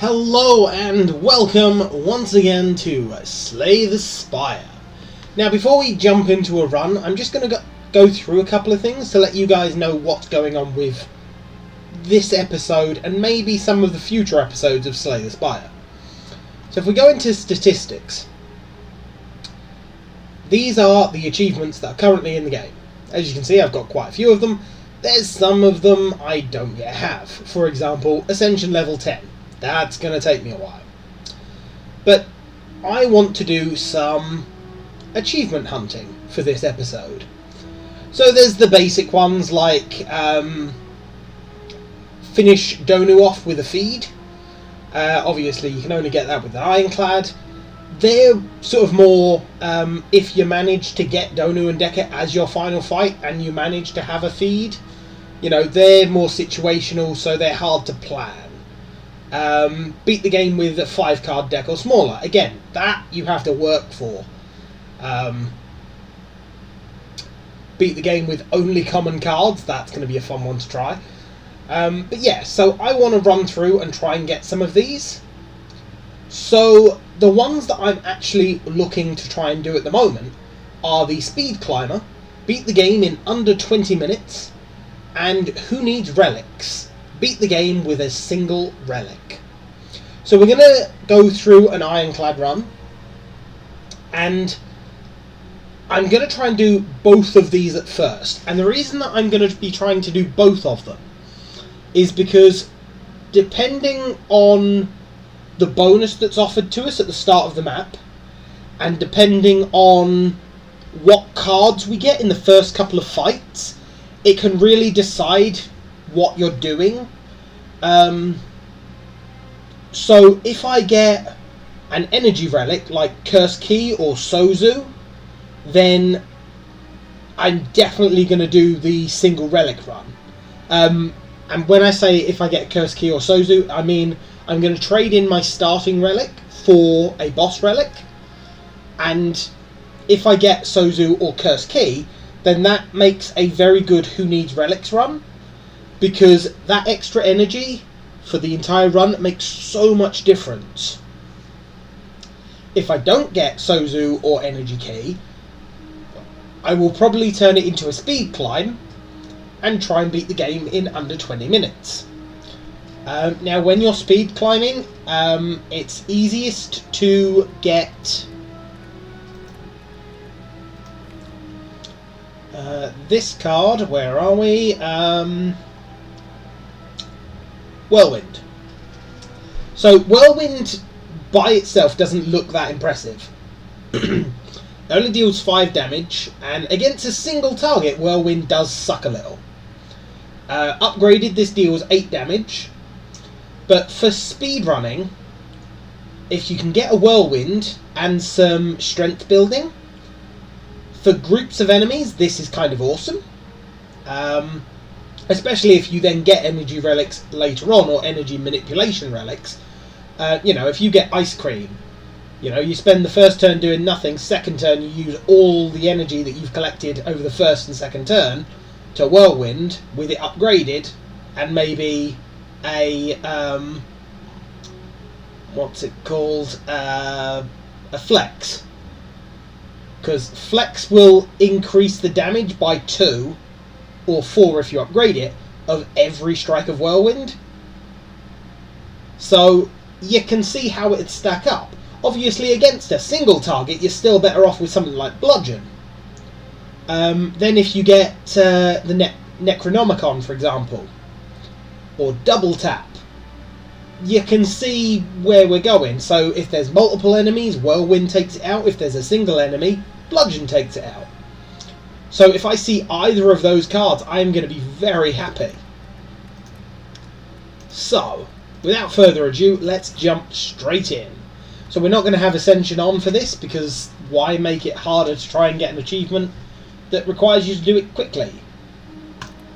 Hello and welcome once again to Slay the Spire. Now before we jump into a run, I'm just going to go through a couple of things to let you guys know what's going on with this episode and maybe some of the future episodes of Slay the Spire. So if we go into statistics, these are the achievements that are currently in the game. As you can see, I've got quite a few of them. There's some of them I don't yet have. For example, Ascension level 10. That's going to take me a while. But I want to do some achievement hunting for this episode. So there's the basic ones like finish Donu off with a feed. Obviously you can only get that with the Ironclad. They're sort of more if you manage to get Donu and Decker as your final fight and you manage to have a feed. You know, they're more situational, so they're hard to plan. Beat the game with a 5-card deck or smaller. Again, that you have to work for. Beat the game with only common cards. That's going to be a fun one to try. But yeah, so I want to run through and try and get some of these. So the ones that I'm actually looking to try and do at the moment are the Speed Climber, beat the game in under 20 minutes, and Who Needs Relics? Beat the game with a single relic. So we're going to go through an Ironclad run, and I'm going to try and do both of these at first. And the reason that I'm going to be trying to do both of them is because depending on the bonus that's offered to us at the start of the map, and depending on what cards we get in the first couple of fights, it can really decide what you're doing. So if I get an energy relic like Curse Key or Sozu, then I'm definitely going to do the single relic run. And when I say if I get Curse Key or Sozu, I mean I'm going to trade in my starting relic for a boss relic, and if I get Sozu or Curse Key, then that makes a very good Who Needs Relics run, because that extra energy for the entire run makes so much difference. If I don't get Sozu or Energy Key, I will probably turn it into a speed climb and try and beat the game in under 20 minutes. Now when you're speed climbing, it's easiest to get this card. Where are we? Whirlwind. So Whirlwind by itself doesn't look that impressive. It only deals 5 damage, and against a single target, Whirlwind does suck a little. Upgraded, this deals 8 damage, but for speedrunning, if you can get a Whirlwind and some strength building, for groups of enemies, this is kind of awesome. Especially if you then get energy relics later on, or energy manipulation relics. You know, if you get Ice Cream, you know, you spend the first turn doing nothing, second turn you use all the energy that you've collected over the first and second turn to Whirlwind with it upgraded, and maybe a what's it called? A Flex. Because Flex will increase the damage by 2 or 4 if you upgrade it of every strike of Whirlwind. So you can see how it'd stack up. Obviously against a single target you're still better off with something like Bludgeon. Then if you get the Necronomicon, for example, or Double Tap, you can see where we're going. So if there's multiple enemies, Whirlwind takes it out. If there's a single enemy, Bludgeon takes it out. So if I see either of those cards, I'm going to be very happy. So, without further ado, let's jump straight in. So we're not going to have Ascension on for this, because why make it harder to try and get an achievement that requires you to do it quickly?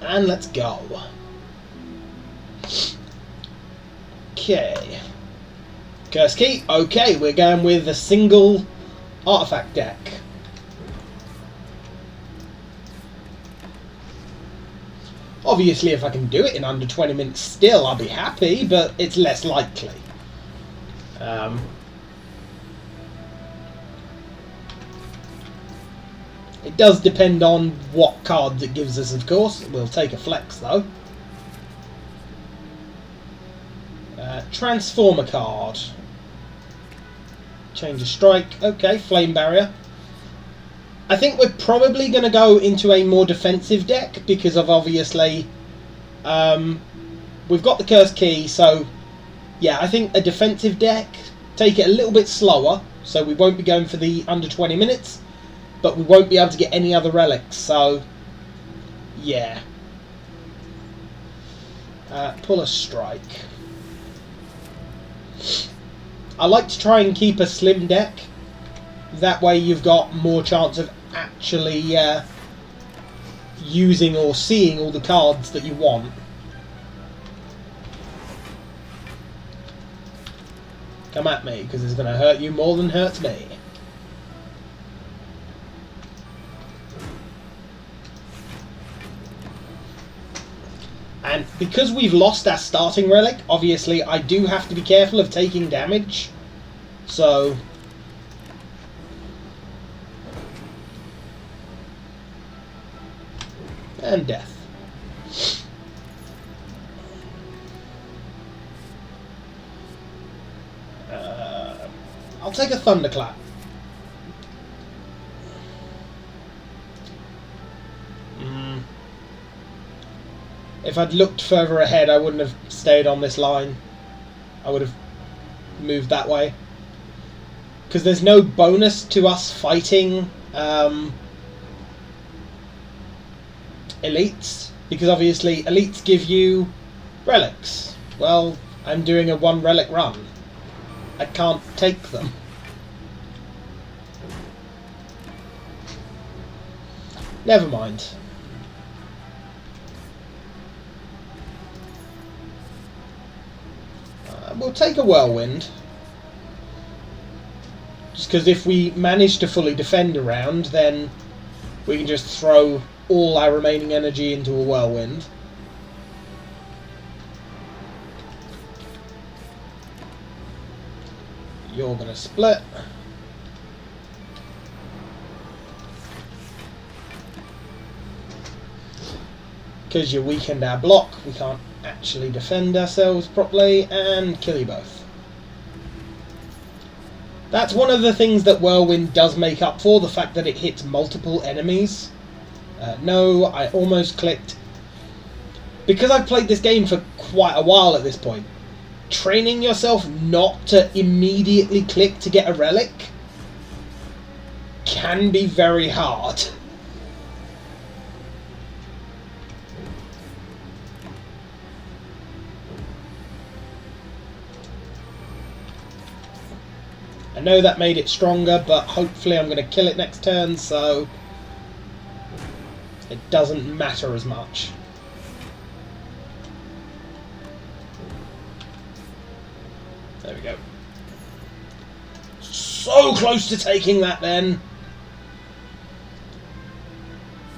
And let's go. Okay. Curse Key. Okay, we're going with a single artifact deck. Obviously, if I can do it in under 20 minutes still, I'll be happy, but it's less likely. It does depend on what cards it gives us, of course. We'll take a flex, though. Transformer card. Change of strike. Okay, flame barrier. I think we're probably going to go into a more defensive deck because of obviously we've got the cursed key, so yeah, I think a defensive deck, take it a little bit slower, so we won't be going for the under 20 minutes, but we won't be able to get any other relics, so yeah. Pull a strike. I like to try and keep a slim deck, that way you've got more chance of actually using or seeing all the cards that you want. Come at me, because it's going to hurt you more than hurts me. And because we've lost our starting relic, obviously I do have to be careful of taking damage. So and death. I'll take a thunderclap. If I'd looked further ahead, I wouldn't have stayed on this line. I would have moved that way. Because there's no bonus to us fighting elites, because obviously elites give you relics. Well, I'm doing a 1 relic run. I can't take them. Never mind. We'll take a whirlwind. Just because if we manage to fully defend a round, then we can just throw all our remaining energy into a whirlwind. You're going to split. Because you weakened our block, we can't actually defend ourselves properly, and kill you both. That's one of the things that Whirlwind does make up for, the fact that it hits multiple enemies. No, I almost clicked. Because I've played this game for quite a while at this point, training yourself not to immediately click to get a relic can be very hard. I know that made it stronger, but hopefully I'm going to kill it next turn, so it doesn't matter as much. There we go. So close to taking that then.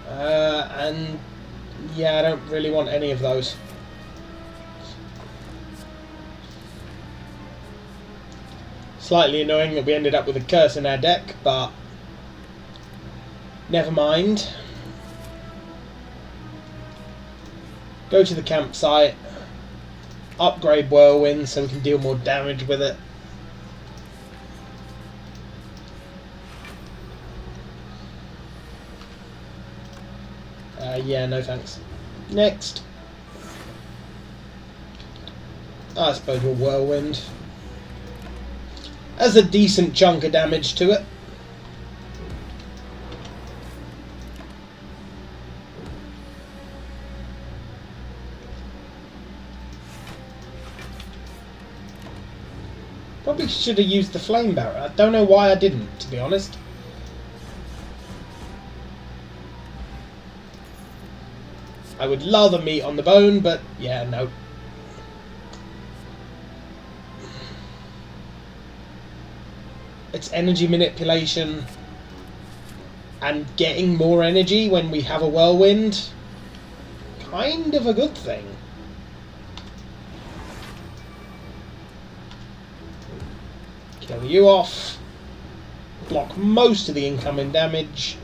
And yeah, I don't really want any of those. Slightly annoying that we ended up with a curse in our deck, but never mind. Go to the campsite, upgrade Whirlwind so we can deal more damage with it. Yeah, no thanks. Next. I suppose we'll Whirlwind. Has a decent chunk of damage to it. Probably should have used the flame barrier. I don't know why I didn't, to be honest. I would lather meat on the bone, but yeah, no. It's energy manipulation and getting more energy when we have a whirlwind. Kind of a good thing. Kill you off. Block most of the incoming damage.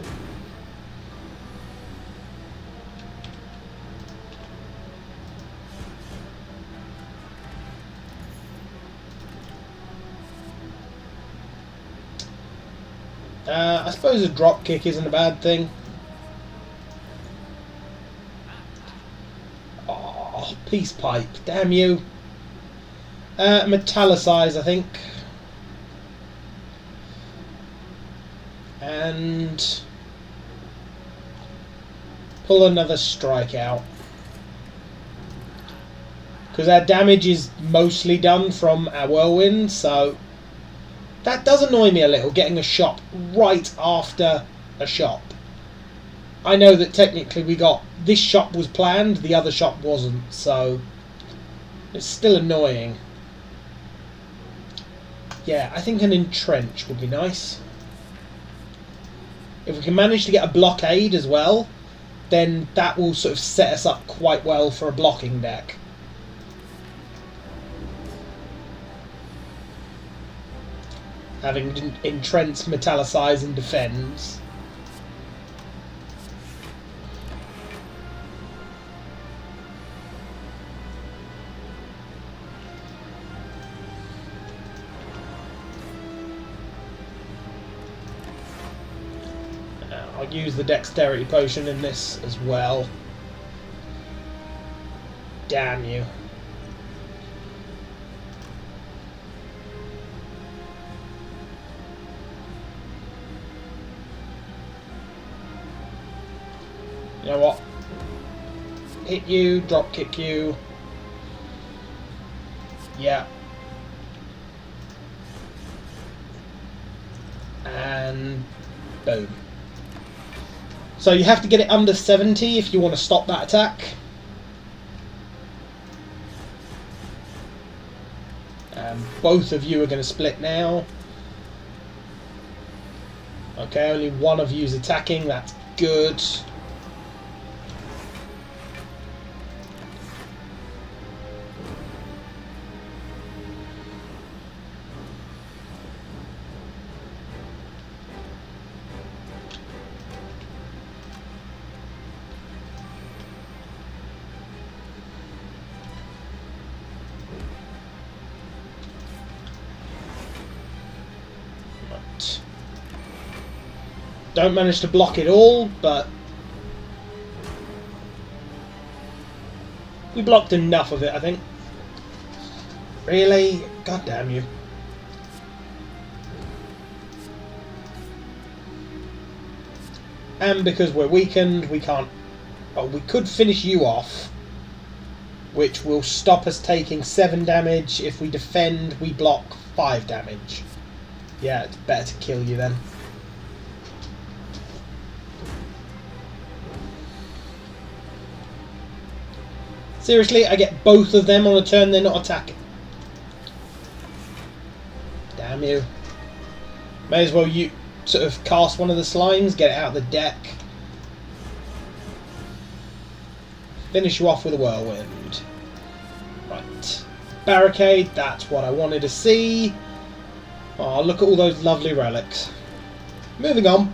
I suppose a drop kick isn't a bad thing. Oh, peace pipe, damn you. Metallicize, I think. And pull another strike out. Because our damage is mostly done from our whirlwind, so that does annoy me a little, getting a shot right after a shot. I know that technically we got... this shot was planned, the other shot wasn't, so it's still annoying. Yeah, I think an entrench would be nice. If we can manage to get a blockade as well, then that will sort of set us up quite well for a blocking deck. Having entrench, metallicize and defends. I'll use the dexterity potion in this as well. Damn you. You know what? Hit you, drop kick you. Yeah. And boom. So you have to get it under 70 if you want to stop that attack. Both of you are going to split now. Okay, only one of you is attacking. That's good. Don't manage to block it all, but we blocked enough of it, I think. Really? God damn you. And because we're weakened, we can't... Oh, we could finish you off, which will stop us taking 7 damage. If we defend, we block 5 damage. Yeah, it's better to kill you then. Seriously, I get both of them on a turn they're not attacking. Damn you. May as well you sort of cast one of the slimes, get it out of the deck. Finish you off with a whirlwind. Right. Barricade, that's what I wanted to see. Oh, look at all those lovely relics. Moving on.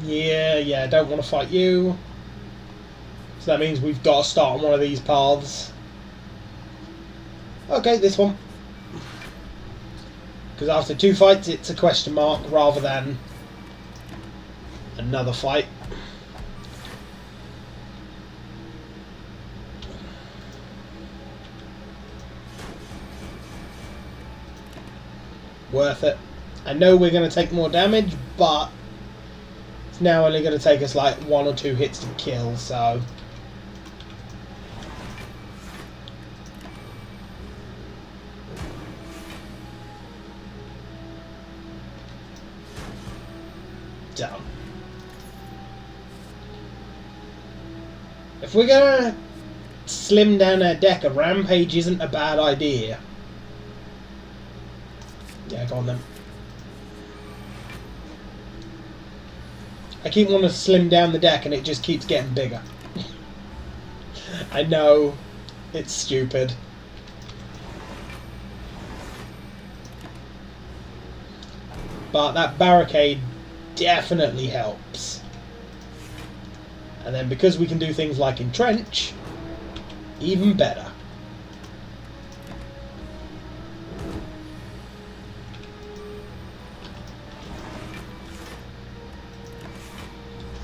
Yeah, don't want to fight you. So that means we've got to start on one of these paths. Okay, this one. Because after 2 fights, it's a question mark rather than another fight. Worth it. I know we're going to take more damage, but it's now only going to take us like 1 or 2 hits to kill, so... Done. If we're going to slim down our deck, a rampage isn't a bad idea. Yeah, go on then. I keep wanting to slim down the deck and it just keeps getting bigger. I know, it's stupid. But that barricade definitely helps. And then because we can do things like entrench, even better.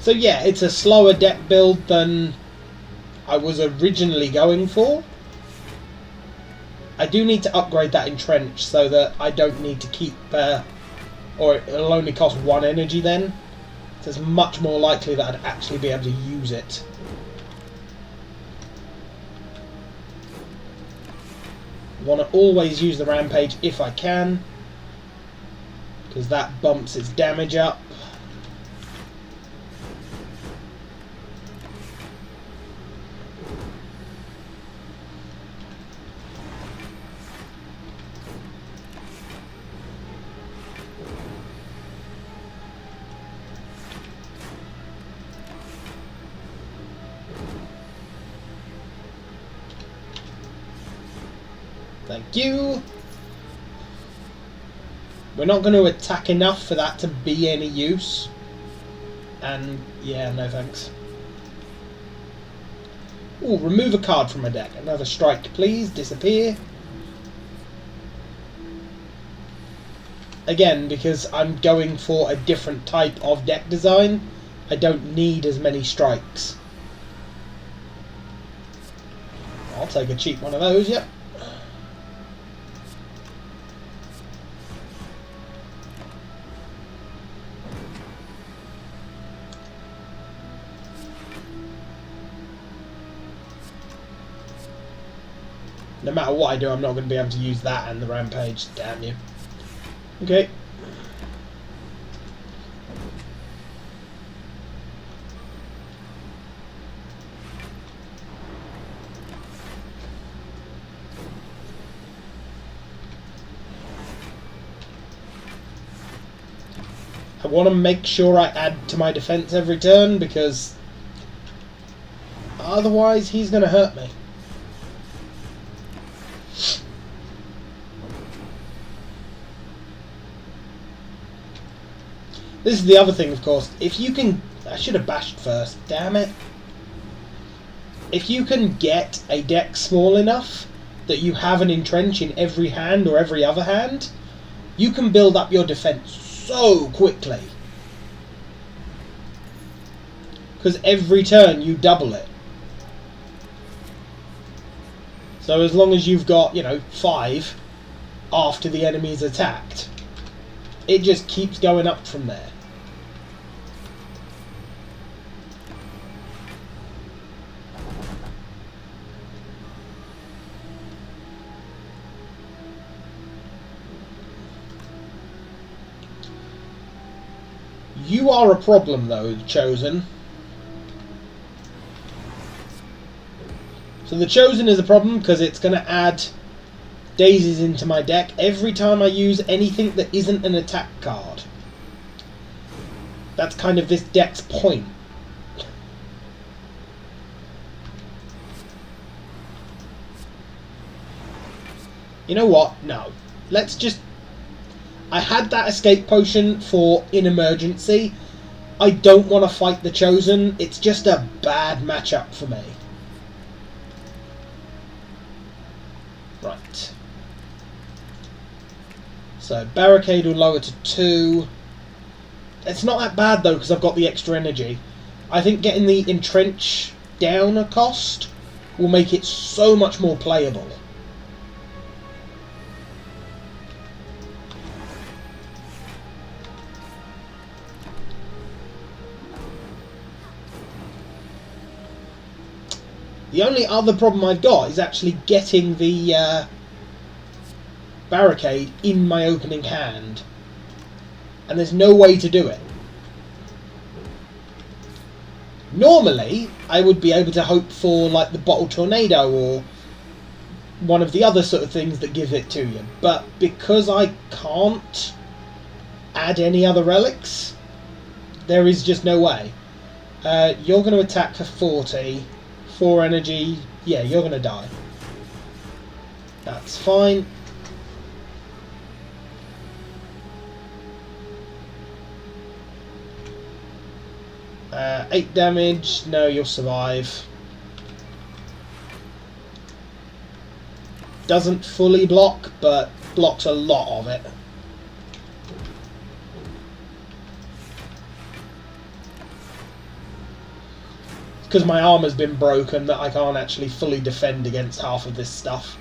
So yeah, it's a slower deck build than I was originally going for. I do need to upgrade that entrench so that I don't need to keep... or it'll only cost 1 energy then. So it's much more likely that I'd actually be able to use it. I want to always use the rampage if I can, because that bumps its damage up. Thank you. We're not going to attack enough for that to be any use. And yeah, no thanks. Ooh, remove a card from my deck. Another strike, please. Disappear. Again, because I'm going for a different type of deck design, I don't need as many strikes. I'll take a cheap one of those, yep. No matter what I do, I'm not going to be able to use that and the rampage. Damn you. Okay. I want to make sure I add to my defense every turn, because otherwise he's going to hurt me. This is the other thing, of course. If you can... I should have bashed first. Damn it. If you can get a deck small enough that you have an entrench in every hand or every other hand, you can build up your defense so quickly. Because every turn you double it. So as long as you've got, 5 after the enemy's attacked, it just keeps going up from there. You are a problem, though, Chosen. So the Chosen is a problem because it's going to add daisies into my deck every time I use anything that isn't an attack card. That's kind of this deck's point. You know what? No. Let's just... I had that escape potion for in emergency. I don't want to fight the Chosen. It's just a bad matchup for me. Right. So barricade will lower to 2. It's not that bad though, because I've got the extra energy. I think getting the entrench down a cost will make it so much more playable. The only other problem I've got is actually getting the barricade in my opening hand. And there's no way to do it. Normally, I would be able to hope for like the bottle tornado or one of the other sort of things that give it to you. But because I can't add any other relics, there is just no way. You're going to attack for 40. 4 energy, Yeah, you're going to die. That's fine. Uh, 8 damage. No, you'll survive. Doesn't fully block, but blocks a lot of it. Because my armor's been broken that I can't actually fully defend against half of this stuff.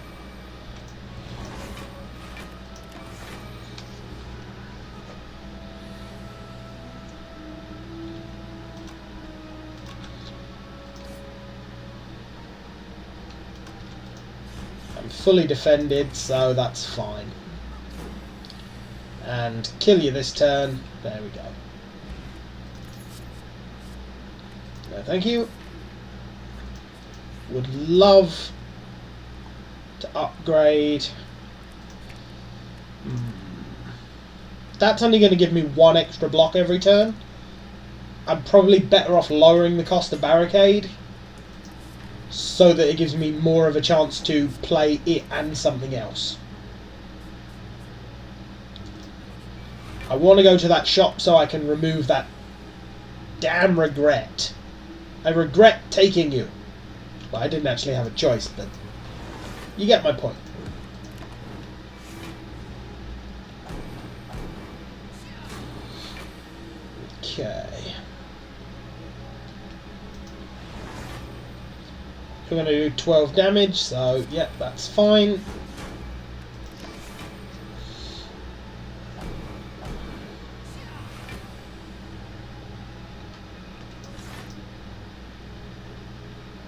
I'm fully defended, so that's fine. And kill you this turn. There we go. No, thank you. Would love to upgrade. That's only going to give me 1 extra block every turn. I'm probably better off lowering the cost of barricade so that it gives me more of a chance to play it and something else. I want to go to that shop so I can remove that damn regret. I regret taking you. Well, I didn't actually have a choice, but you get my point. Okay. We're going to do 12 damage, so yeah, that's fine.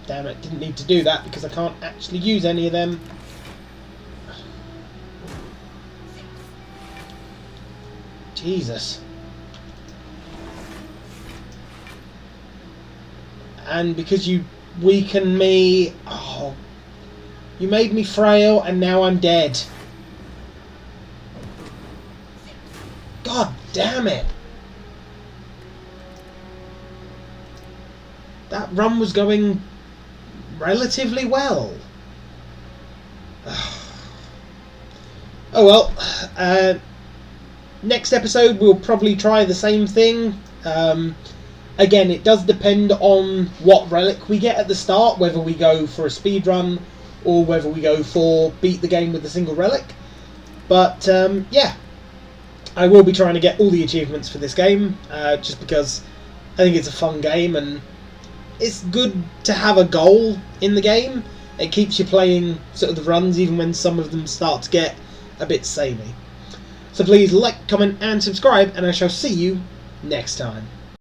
Damn it, didn't need to do that because I can't actually use any of them. Jesus. And because you weaken me... Oh, you made me frail and now I'm dead. God damn it. That run was going relatively well. Oh well. Next episode we'll probably try the same thing. Again, it does depend on what relic we get at the start, whether we go for a speed run or whether we go for beat the game with a single relic. But yeah, I will be trying to get all the achievements for this game, just because I think it's a fun game and it's good to have a goal in the game. It keeps you playing sort of the runs even when some of them start to get a bit samey. So please like, comment and subscribe, and I shall see you next time.